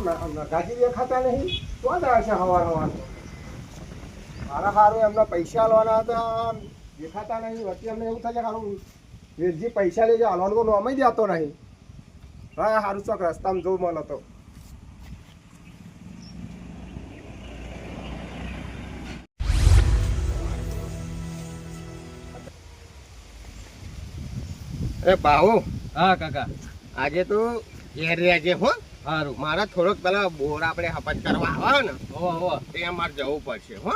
નગાજી દેખાતા નહીં તો જ આવશે હવાર મારા સારું એમના પૈસા લેવાના હતા દેખાતા નહીં વચ્ચે એમને એવું થાય સારું વેરજી પૈસા લેજો હાલવાનું તો નોમ જ જતો નહીં હા સારું ચોક રસ્તામાં જોવું મળે તો એ બાહુ હા કાકા આજે તો ઘેર રહેજે હો સારું મારા થોડોક પેલા બોર આપણે હપત કરવા આવે ને હો હો તે અમારે જવું પડશે હો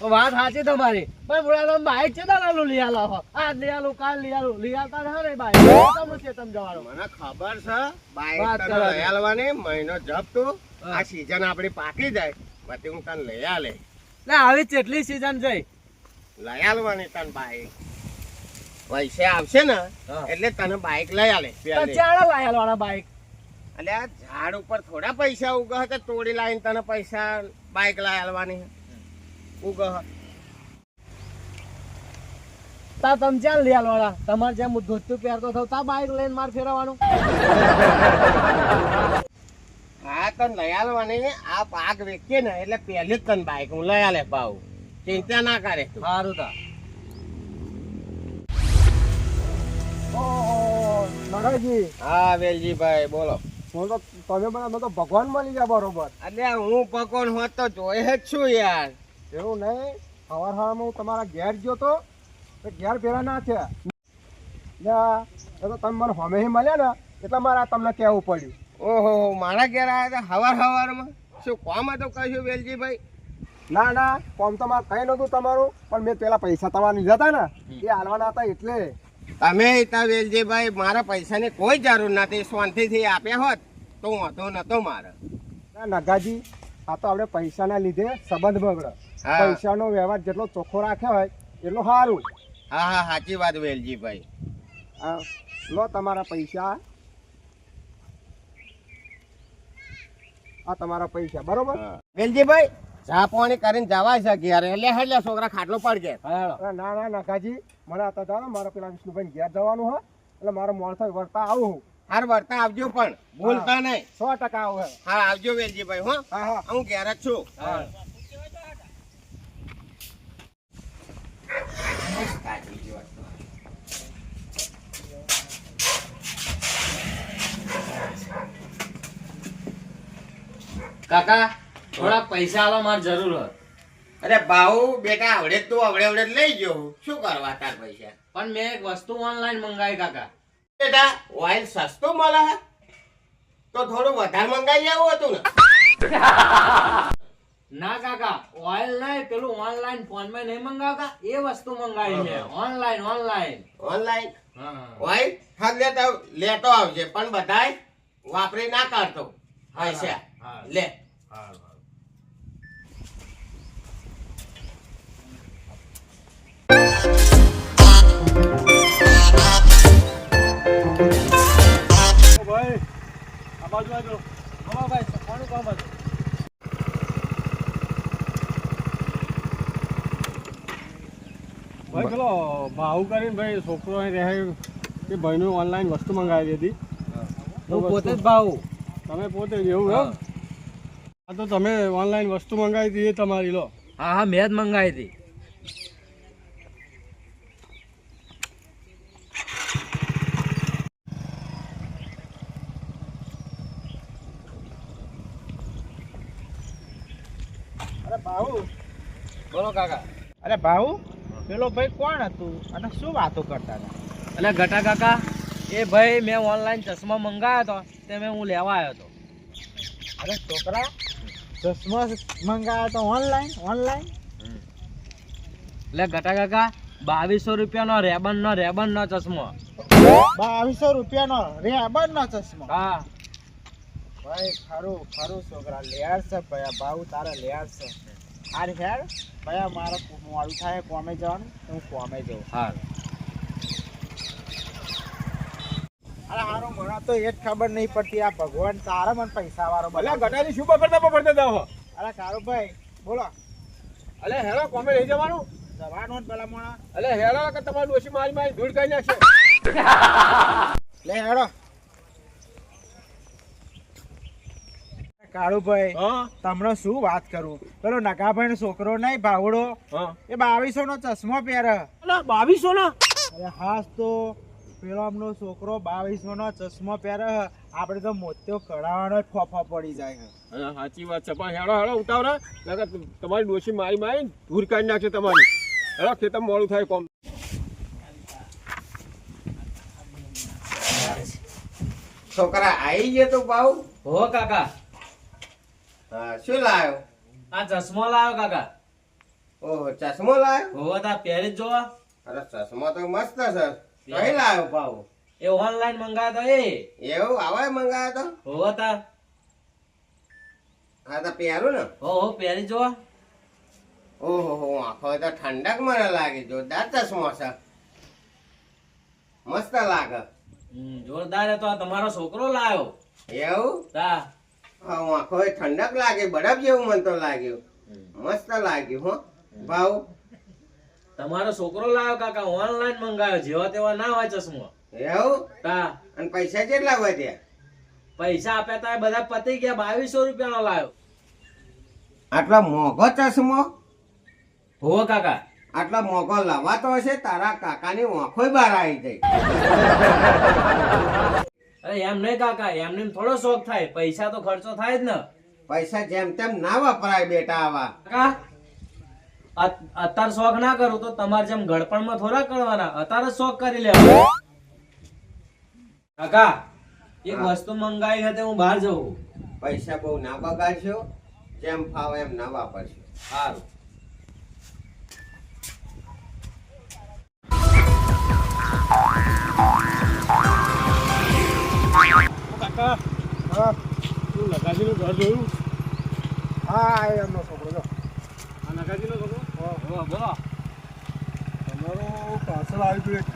વાત સાચી તમારી પણ બોલા તમે બાઈક છે તારું લઈ આલો હો આજ લઈ આલો કાલ લઈ આલો લઈ આવતા ના રે બાઈક તમે છે તમે જવાનો મને ખબર છે બાઈક વાત તને કરવા લઈ આલવાની મહિનો જપતો આ સીઝન આપણી પાકી જાય પછી હું તને લઈ આલે લે આવી કેટલી સીઝન જઈ લઈ આલવાની તને બાઈક પૈસે આવશે ને એટલે તને બાઈક લઈ આલે ચાલો લઈ આલવાના બાઈક એટલે આ ઝાડ ઉપર થોડા પૈસા ઉગહ તો તોડી લાવીને તને પૈસા બાઈક લઈ આલવાની ઉગહ તા તમે ચાલ લઈ આલવાના તમારે જેમ ધોતું પહેરતો થયો તા બાઈક લઈને માર ફેરવવાનું હા તને લઈ આલવાની આ પાક વેચીએ ને એટલે પહેલી જ તને બાઈક હું લઈ આલે ભાવ ચિંતા ના કરે તું સારું તા નગાજી હા વેલજીભાઈ બોલો તમે મને તો ભગવાન મળી ગયા બરોબર એટલે હું ભગવાન હોત તો જોઈ જ છું યાર એવું નહીં સવાર સવારમાં હું તમારા ઘેર ગયો તો ઘેર ફેરા ના થયા તો તમે મને હમે મળ્યા ને એટલે મારે તમને કહેવું પડ્યું ઓહો મારા ઘેર આવ્યા હતા સવારમાં શું કોમ હતું કશું વેલજીભાઈ ના ના કોમ તો મારે કઈ નતું તમારું પણ મેં પેલા પૈસા તમારા લીધા હતા ને એ હાલવાના હતા એટલે તમે તા વેલજીભાઈ મારા પૈસાની કોઈ જરૂર નથી શાંતિથી આપ્યા હોત તો વાંધો નતો મારે ના નગાજી આ તો આપણે પૈસાના લીધે સંબંધ બગડે પૈસાનો વ્યવહાર જેટલો ચોખ્ખો રાખ્યો હોય એટલું સારું હા હા સાચી વાત વેલજીભાઈ લો તમારા પૈસા આ તમારા પૈસા બરોબર વેલજીભાઈ ચા પાણી કરીને જવાય છે ઘેર એટલે છોકરા ખાટલો પડ ગયા ના ના નકાજી મને आता જાવ મારા પેલા વિષ્ણુભાઈ ઘેર જવાનું હોય એટલે મારો મોણસો વર્તા આવું હાર વર્તા આવજો પણ ભૂલતા નહીં 100% આવું હા આવજો વેલજીભાઈ હો હા હા હું ઘેર જ છું કાકા થોડા પૈસા આલો માર જરૂર હોય અરે બાહુ બેટા આવડે તું આવડે લઈ ગયો શું કરવા તાર પૈસા પણ મેં એક વસ્તુ ઓનલાઈન મંગાવી કાકા બેટા ઓઇલ સસ્તું મળે તો થોડું વધારે મંગાવી આવું હતું ને ના કાકા ઓઇલ નહીં પેલું ઓનલાઈન ફોન માં નહીં મંગાવતા એ વસ્તુ મંગાવી છે ઓનલાઈન ઓનલાઈન ઓનલાઈન ઓઇલ હા લેતો આવજે પણ બધાય વાપરી ના કરતો પૈસા લે ભાઈ આ બાજુ આવજો હા ભાઈ કોણ કોણ બાજુ ભાઈ પેલો ભાવ કરીને ભાઈ છોકરો રહે કે ભાઈનું ઓનલાઈન વસ્તુ મંગાવી હતી હું પોતે જ ભાવ તમે પોતે જ એવું એમ હા તો તમે ઓનલાઈન વસ્તુ મંગાવી હતી એ તમારી લો હા હા મેં જ મંગાવી હતી અરે બાહુ બોલો કાકા અરે બાહુ પેલો ભાઈ કોણ હતું અને શું વાતો કરતા હતા એટલે ગટા કાકા એ ભાઈ મેં ઓનલાઈન ચશ્મા મંગાવ્યો હતો તે મેં હું લેવા આવ્યો હતો અરે છોકરા ચશ્મા મંગાવ્યા તો ઓનલાઈન એટલે ગટા કાકા 2200 રૂપિયાનો રેબન નો ચશ્મો 2200 રૂપિયાનો રેબન નો ચશ્મો હા ભાઈ ખરું છોકરા લેર છે ભયા ભાવ તારા લેર છે હાર હેર ભયા મારા મોડું થાય કોમે જવાનું હું કોમે જઉં હા અરે હારું મને તો એ જ ખબર નહીં પડતી આ ભગવાન તારા મને પૈસા વાળો અલ્યા ગટારી શું પકડતા જાઓ અરે કારુભાઈ બોલો અલે હેલો કોમે લઈ જવાનું જવાનું પેલા મોણા અલે હેલો કે તમારું ડોશી મારી ધૂળ કરી નાખશે લે હેડો કાળુભાઈ હા તમને શું વાત કરું, પેલો નગાભાઈ નો છોકરો નહીં ભાવડો, હા એ 2200 નો ચશ્મો પહેરે. અલા 2200 ના અરે હાસ તો પેલો આમનો છોકરો 2200 નો ચશ્મો પહેરે, આપણે તો મોત્યો કઢાવાનો જ ફોફા પડી જાય છે. હા સાચી વાત છે પણ હેડો હેડો ઉતાવળા નકર તમારી ડોશી મારી મારી ધૂર કાઢી નાખશે તમારી. હેડો ખેતર મોડું થાય કોમ. છોકરા આવી ગયો તો ભાવ. હો કાકા, હા, શું લાવ્યો? આ ચશ્મો લાવ્યો કાકા. ઓહો, ચશ્મો લાવ્યો? હો તા પહેરી જ જોવા. અરે ચશ્મો તો મસ્ત છે. કઈ લાવ્યો ભાવ? એ ઓનલાઈન મંગાવ્યો તો એવું આવા મંગાવ્યો તો? હો તા. હા તો પહેરું ને. હો પહેરી જ જોવા. ઓહો હો, આખો તો ઠંડક મને લાગે. જોરદાર ચશ્મો છે, મસ્ત લાગે. જોરદાર હતો. આ તમારો છોકરો લાવ્યો. એવું? તા હા, આખો ઠંડક લાગે, બરફ જેવું મને તો લાગ્યું. મસ્ત લાગ્યું હો. ભાવ? તમારો છોકરો લાવ્યો કાકા, ઓનલાઈન મંગાવ્યો. જેવા તેવા ના હોય ચશ્મો. એવું? તા અને પૈસા કેટલા વધ્યા? પૈસા આપ્યા તા બધા પતી ગયા. 2200 રૂપિયાનો લાવ્યો. આટલો મોંઘો ચશ્મો? હો કાકા. આટલો મોંઘો લવાતો હશે? તારા કાકાની આંખોય બહાર આવી જાય. અરે એમ નહીં કાકા, એમને થોડો શોખ થાય. પૈસા તો ખર્ચો થાય જ ને. પૈસા જેમ તેમ ના વપરાય બેટા આવા. કાકા અત્યારે શોખ ના કરું તો તમારે જેમ ગળપણમાં થોડા કરવાના, અત્યારે શોખ કરી લેવા. કાકા એક વસ્તુ મંગાવી હતી, હું બહાર જવું. પૈસા બહુ ના બગાડશો, જેમ ફાવે એમ ના વાપરશો. સારું. કાકા હા તું નગાજીનું ઘર જોયું? હા, એ એમનો છોકરો જો. આ નગાજીનો છોકરો? બોલો બોલો. તમારો પાર્સલ આવી ગયું એક.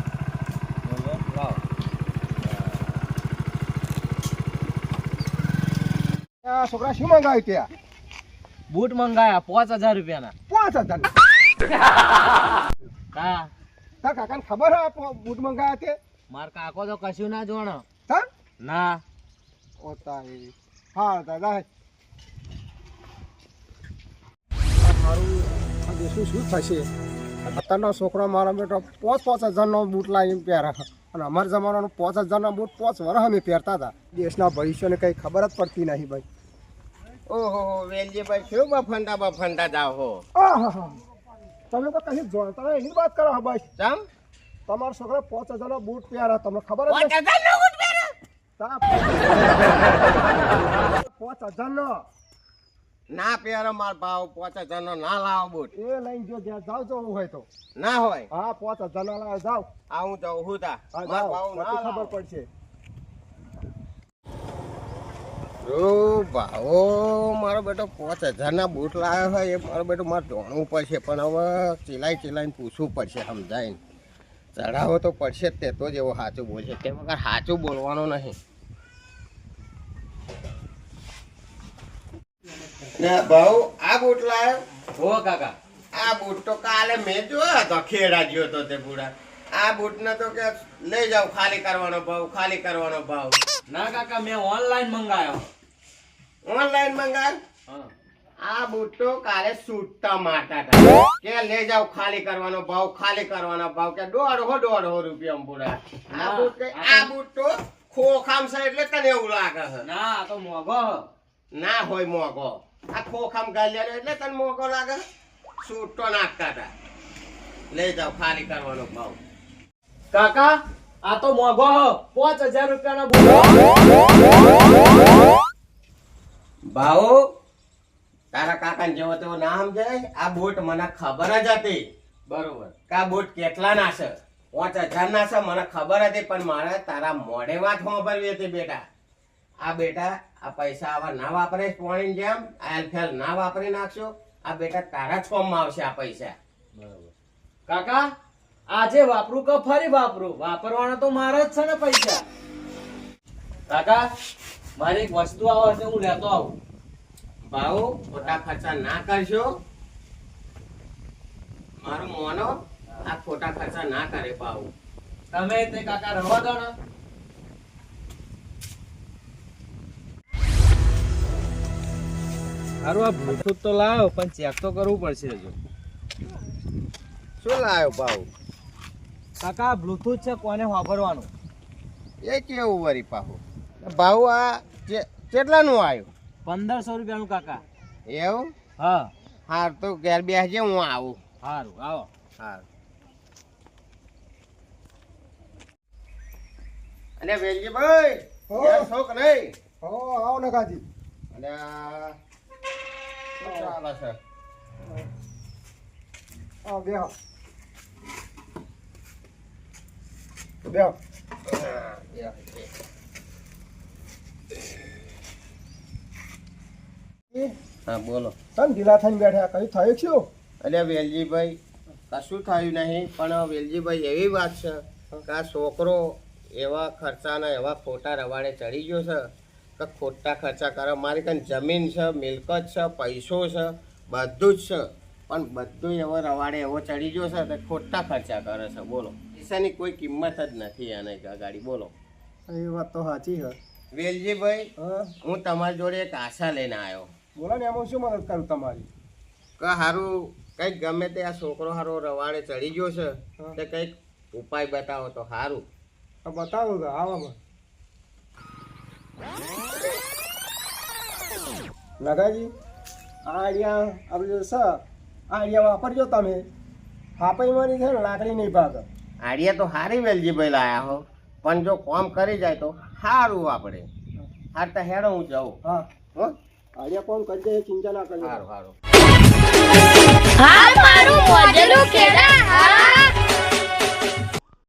લાવો. આ છોકરા શું મંગાવ્યું ત્યાં? બૂટ મંગાયા 5000 રૂપિયાના. 5000. તા તાર કાકાને ખબર હે બૂટ મંગાવ્યા તે? માર કાકો તો કશું ના જોણો. હા ના ઓતા એ હા દાદા મારું આ દેશું શું થશે? અત્યારનો છોકરો મારા બેટો 5,000 બૂટ લાવીને પહેરે, અને અમારા જમાનાનો 5,000 બૂટ 5 વર્ષ અમે પહેરતા હતા. દેશના ભવિષ્યને કંઈ ખબર જ પડતી નહીં ભાઈ. ઓહો વેલજીભાઈ, શું બફંડા જાઓ હો? આહાહા. તમે તો કहीं જોડતા નહીં, એની વાત કરો બસ. ચમ? તમારો છોકરો 5,000 બૂટ પહેરે, તમને ખબર જ નથી? 5000 બૂટ પહેરે? 5,000 ના પહેરો માર ભાવ. 5000 ના લાવો બૂટ. એ લઈને જો ત્યાં જાવ જવું હોય તો. ના હોય. હા 5,000 લાવે જાવ. આ હું જાઉં હું તા. હા માર જાવ, ભાવ ના પછી ખબર લાવો. પડશે. ઓ ભાવો, મારો બેટો 5000 ના બૂટ લાવ્યો હોય, એ મારો બેટો મારે જોણવું પડશે. પણ હવે ચિલાઈને પૂછવું પડશે, સમજાઈને ચડાવો તો પડશે જ. તે તો જ એવો સાચું બોલશે, તે વગર સાચું બોલવાનું નહીં. ને ભાઉ, આ બૂટ લાવ્યો? હો કાકા. આ બૂટ તો કાલે મેં જોયો હતો, ખેડા ગયો તો તે બુડા. આ બૂટ ને તો કે લઈ જાવ, ખાલી કરવાનો ભાવ, ખાલી કરવાનો ભાવ. ના કાકા, મેં ઓનલાઈન મંગાયો. ઓનલાઈન મંગાવ. હા. આ બૂટ તો કાલે છૂટતા મારતા હતા કે લઈ જાવ, ખાલી કરવાનો ભાવ, ખાલી કરવાનો ભાવ. કે 150 રૂપિયા પૂરા. આ બૂટ તો ખોખામ છે એટલે તને એવું લાગે છે. ના આ તો મોંઘો હ. ના હોય મોંઘો. આ ખોખામ ગાલ્યા એટલે તને મોંઘો લાગે. છૂટતો નાખતા હતા. લઈ જાવ, ખાલી કરવાનો ભાવ. કાકા આ તો મોંઘો હ. 5000 રૂપિયાનો બૂટ. ભાવ તારા કાકા ને જેવો તેવો ના સમજાય. આ બૂટ મને ખબર જ હતી. બરોબર. કે આ બૂટ કેટલા ના છે? 5000 ના છે મને ખબર હતી, પણ મારે તારા મોઢે વાત સાંભળવી હતી બેટા. આ બેટા આ પૈસા આવા ના વાપરે પાણીની જેમ આલફેલ ના વાપરી નાખશો. આ બેટા તારા જ કામમાં આવશે આ પૈસા. બરોબર. કાકા આજે વાપરું કે ફરી વાપરું? વાપરવાના તો મારા જ છે ને પૈસા. કાકા મારી એક વસ્તુ આવે છે, હું લેતો આવું. ભાવ ખોટા ખર્ચા ના કરશો. મારું મોનો આ ખોટા ખર્ચા ના કરે ભાવ. તમે તે કાકા રવા દો ને. હારું આ બ્લૂટૂથ તો લાવ પણ ચેક તો કરવું પડશે હજુ. શું લાવ્યો ભાવ? કાકા બ્લૂટૂથ છે કોને વાપરવાનું? એ કેવું વરી પાહું? ભાવ આ કેટલાનું આવ્યું? 1500 રૂપિયાનું કાકા. એવું? હા હાર તો ઘેર બેસજે, હું આવું. હારું આવો. હાર. અને વેલજીભાઈ ઘેર છો કે નહીં? આવો નકાજી. અને આ શું ચાલે છે? બેહો બેહો. હા બોલો. તમ ઢીલા થઈને બેઠા, કઈ થયું શું? અલ્યા વેલજીભાઈ કશું થયું નહીં, પણ વેલજીભાઈ એવી વાત છે કે આ છોકરો એવા ખર્ચાના એવા ખોટા રવાડે ચડી ગયો છે કે ખોટા ખર્ચા કરે. મારી કાંઈ જમીન છે, મિલકત છે, પૈસો છે, બધું જ છે, પણ બધું એવો રવાડે એવો ચડી ગયો છે કે ખોટા ખર્ચા કરે છે. બોલો, પૈસાની કોઈ કિંમત જ નથી આને ગાડી. બોલો એ વાત તો સાચી છે. વેલજીભાઈ હા હું તમારી જોડે એક આશા લઈને આવ્યો બોલો ને, એમાં શું મદદ કરું તમારી? કે સારું કંઈક ગમે તે આ છોકરો સારો રવાડે ચડી ગયો છે તે કંઈક ઉપાય બતાવો તો સારું. બતાવો તો આવામાં નગાજી આ આઈડિયા આપણે છે, આ આઈડિયા વાપરજો તમે. હાપાઈમાંની છે ને લાકડી નહીં ભાગે. આડિયા તો સારી વેલજીભાઈ લાયા હો, પણ જો કામ કરી જાય તો સારું. આપણે હાર તો હેડો હું જાઉં. હા હો આઈડિયા કોણ કરી દે, ચિંતા ના કરજો. સારું સારું. હાલ મારું મોઢેલું ખેડા હાલ